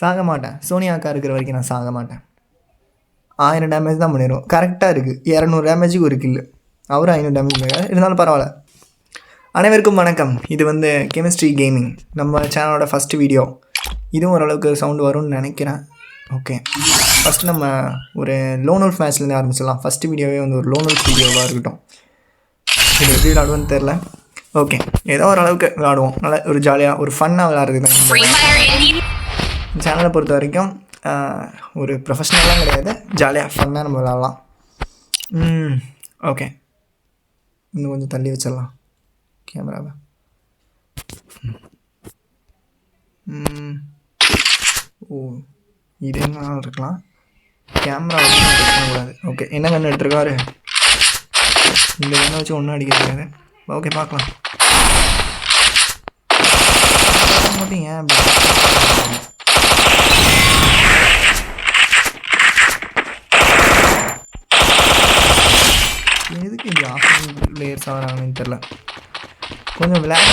சாக மாட்டேன். சோனியா அக்கா இருக்கிற வரைக்கும் நான் சாக மாட்டேன். 1000 டேமேஜ் தான் பண்ணிடுவோம். கரெக்டாக இருக்குது. 200 டேமேஜுக்கு ஒரு கில்லு. அவரும் 500 டேமேஜ் பண்ணிருக்காரு. இருந்தாலும் பரவாயில்ல. அனைவருக்கும் வணக்கம். இது வந்து கெமிஸ்ட்ரி கேமிங், நம்ம சேனலோட ஃபஸ்ட்டு வீடியோ. இதுவும் ஓரளவுக்கு சவுண்டு வரும்னு நினைக்கிறேன். ஓகே, ஃபஸ்ட்டு நம்ம ஒரு லோன் உல்ஃப் மேட்ச்லேருந்து ஆரம்பிச்சிடலாம். ஃபஸ்ட்டு வீடியோவே வந்து ஒரு லோன் உல்ஃப் வீடியோவாக இருக்கட்டும். இது எப்படி விளாடுவோன்னு தெரில. ஓகே, ஏதோ ஓரளவுக்கு விளாடுவோம். நல்லா ஒரு ஜாலியாக ஒரு ஃபன்னாக விளாட்றது தான் இந்த சேனலை பொறுத்த வரைக்கும். ஒரு ப்ரொஃபஷ்னலாக கிடையாது, ஜாலியாக ஃபன்னாக நம்ம விளாட்லாம். ஓகே, இன்னும் கொஞ்சம் தள்ளி வச்சிடலாம் கேமராவை. ஓ, இது என்ன இருக்கலாம், கேமரா வச்சு பண்ணக்கூடாது. ஓகே, என்ன கண்ணு எடுத்துருக்காரு? இந்த கண்ணை வச்சு ஒன்றும் அடிக்கிறது. ஓகே, பார்க்கலாம். மட்டும் ஏன் எதுக்கு இது ஆஃப்லைன் பிளேயர்ஸ் ஆகிறாங்கன்னு தெரில. கொஞ்சம் விளையாட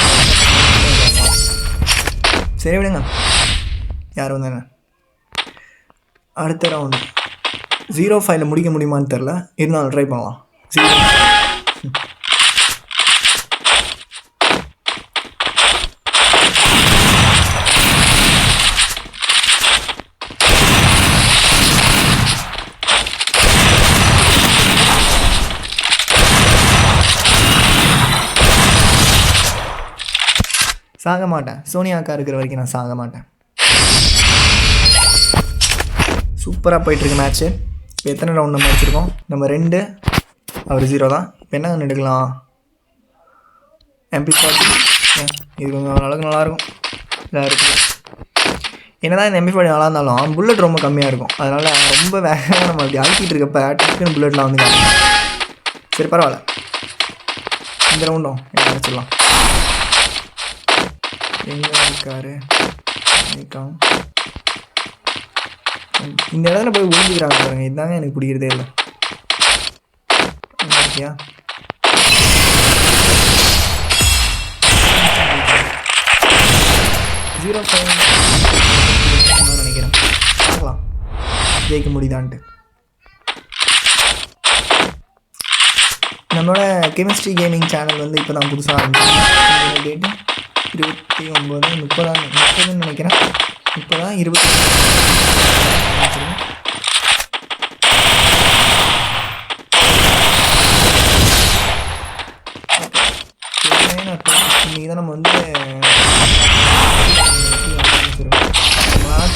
சரி விடுங்க, யார் வந்தாங்க. அடுத்த ரவுண்டு 0-5 முடிக்க முடியுமான்னு தெரில, இருந்தாலும் ட்ரை பண்ணலாம். 0 சாக மாட்டேன். சோனியா அக்கா இருக்கிற வரைக்கும் நான் சாக மாட்டேன். சூப்பராக போயிட்டுருக்கு மேட்ச்சு. இப்போ எத்தனை ரவுண்ட் நம்ம வச்சுருக்கோம்? நம்ம 2, அவர் 0 தான். இப்போ என்ன கன்று எடுக்கலாம்? MP40. இது கொஞ்சம் ஓரளவுக்கு நல்லாயிருக்கும். இதாக இருக்குது. என்ன தான் இந்த MP40 நல்லா இருந்தாலும் புல்லட் ரொம்ப கம்மியாக இருக்கும். அதனால் ரொம்ப வேகமாக நம்ம அப்படி அழுத்திட்டு இருக்கப்போ டக்குன்னு புல்லட்லாம் வந்து காணும். சரி, பரவாயில்ல. இந்த ரவுண்டும் என்ன வச்சிடலாம். எங்கே இருக்காரு? இந்த இடத்துல போய் ஒழிஞ்சிக்கிறாங்க பாருங்க. இதுதாங்க எனக்கு பிடிக்கிறதே இல்லை. ஓகேயா, நினைக்கிறேன். பார்க்கலாம் ஜெயிக்க முடியுதான்ட்டு. நம்மளோட கெமிஸ்ட்ரி கேமிங் சேனல் வந்து இப்போ தான் புதுசாக ஆரம்பிச்சேன். டேட்டு 29, 30ன்னு நினைக்கிறேன். இப்போ தான் 20 இன்றைக்கி தான் நம்ம வந்து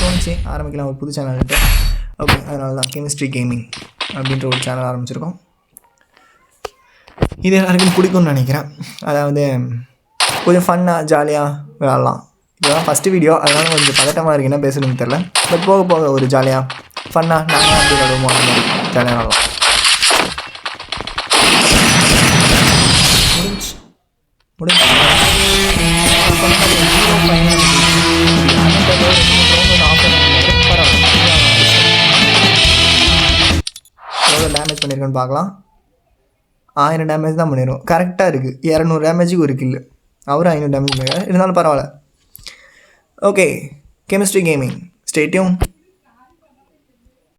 தோணுச்சு ஆரம்பிக்கலாம் ஒரு புது சேனல்ட்டு. ஓகே, அதனால தான் கெமிஸ்ட்ரி கேமிங் அப்படின்ற ஒரு சேனல் ஆரம்பிச்சிருக்கோம். இது எல்லாருக்கும் பிடிக்கும்னு நினைக்கிறேன். அதாவது கொஞ்சம் ஃபன்னாக ஜாலியாக விளாட்லாம். இதுதான் ஃபஸ்ட்டு வீடியோ, அதனால கொஞ்சம் பதட்டமாக இருக்குது, என்ன பேசணும்னு தெரில. பட் போக போக ஒரு ஜாலியாக ஃபன்னாக நாங்கள் அப்படி விளாடுவோம், அந்த மாதிரி ஜாலியாக விளாட்லாம். முடிஞ்சு எவ்வளோ டேமேஜ் பண்ணியிருக்கேன்னு பார்க்கலாம். 1000 டேமேஜ் தான் பண்ணிடுவோம். கரெக்டாக இருக்குது. 200 டேமேஜுக்கு ஒரு கில்லு. அவரும் 500 டேமேஜ் பண்ணிருக்காரு. இருந்தாலும் பரவாயில்ல. Okay, chemistry gaming, stay tune.